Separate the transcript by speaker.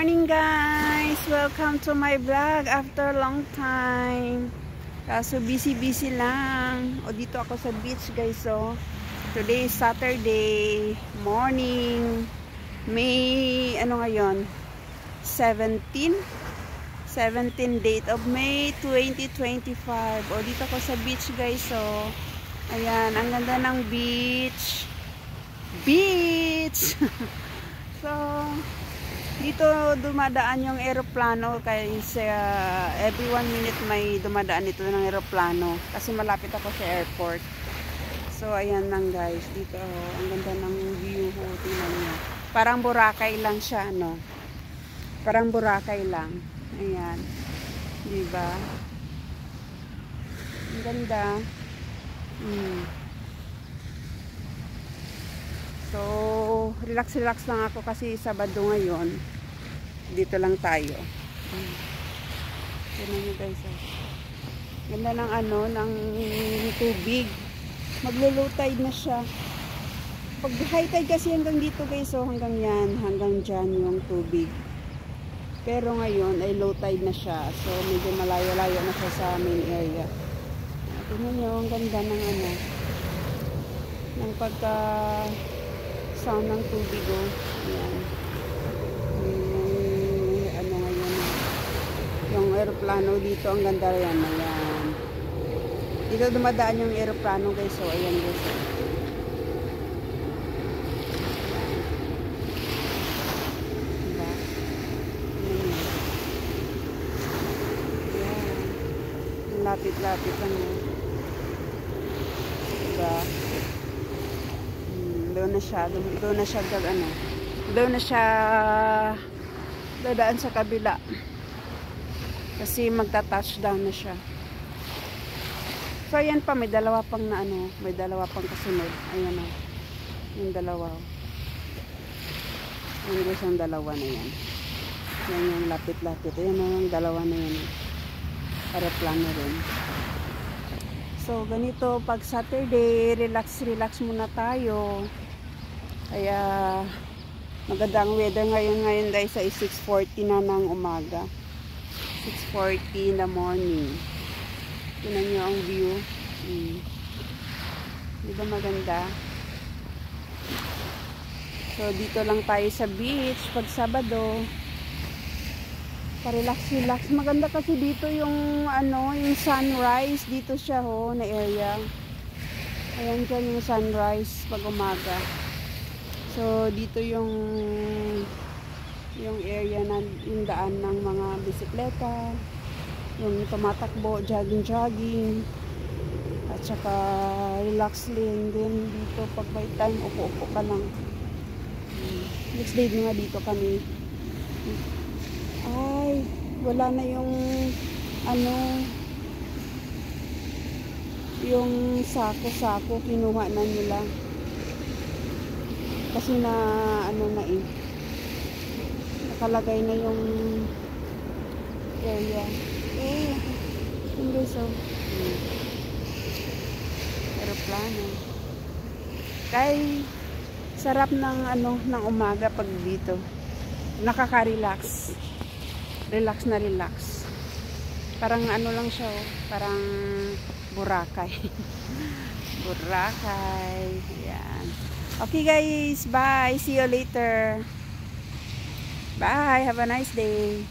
Speaker 1: Morning guys! Welcome to my vlog after long time. Kaso busy lang. O dito ako sa beach guys. So, today is Saturday morning. May ano ngayon? 17 date of May 2025. O dito ako sa beach guys. So, ayan, ang ganda ng beach. So, dito dumadaan yung eroplano kasi every 1 minute may dumadaan dito ng eroplano kasi malapit ako sa airport. So ayan lang guys, dito ang ganda ng view ho, tingnan niyo. Parang Boracay lang siya, no? Parang Boracay lang. Ayan. 'Di ba? Ang ganda. So, relax lang ako kasi Sabado ngayon. Dito lang tayo. Tignan nyo guys. Ganda ng ng tubig. Maglo-low tide na siya. Pag high tide kasi hanggang dito guys, so hanggang yan, hanggang dyan yung tubig. Pero ngayon ay low tide na siya. So, medyo malayo-layo na siya sa main area. Tignan nyo, ang ganda ng ng pagka sound ng tubig oh. Ayan. Yung aeroplano dito, ang ganda yan. Ayan. Dito dumadaan yung aeroplano guys. So ayan guys. Diba? Ayan. Lapit-lapit lang oh. Diba? Doon na siya dadaan sa kabila kasi magta-touchdown na siya. So ayan pa, may dalawa pang kasunod. Ayan o, yung dalawa. Ayan guys, yung dalawa na yan. Yan yung lapit-lapit. Ayan o, yung dalawa na yan. Aeroplano rin. So ganito, pag Saturday, relax muna tayo. Kaya magandang weather ngayon dahil sa 6:40 na ng umaga. 6:40 in the morning. Tingnan nyo ang view. Di ba maganda? So dito lang tayo sa beach pag Sabado. Pa-relax. Maganda kasi dito yung yung sunrise. Dito siya na area. Ayan dyan yung sunrise pag umaga. So dito yung area na yung daan ng mga bisikleta, yung tumatakbo, jogging, at saka relax din dito pag may time, upo ka lang. Next day nga dito kami. Ay, wala na yung yung sako kinuha na nila. Kasi na nakalagay na yung area. Hindi so. Aeroplano. Kay sarap ng ng umaga pag dito. Nakaka-relax. Relax. Parang lang siya parang Boracay. Boracay. Yan. Okay guys, bye. See you later. Bye. Have a nice day.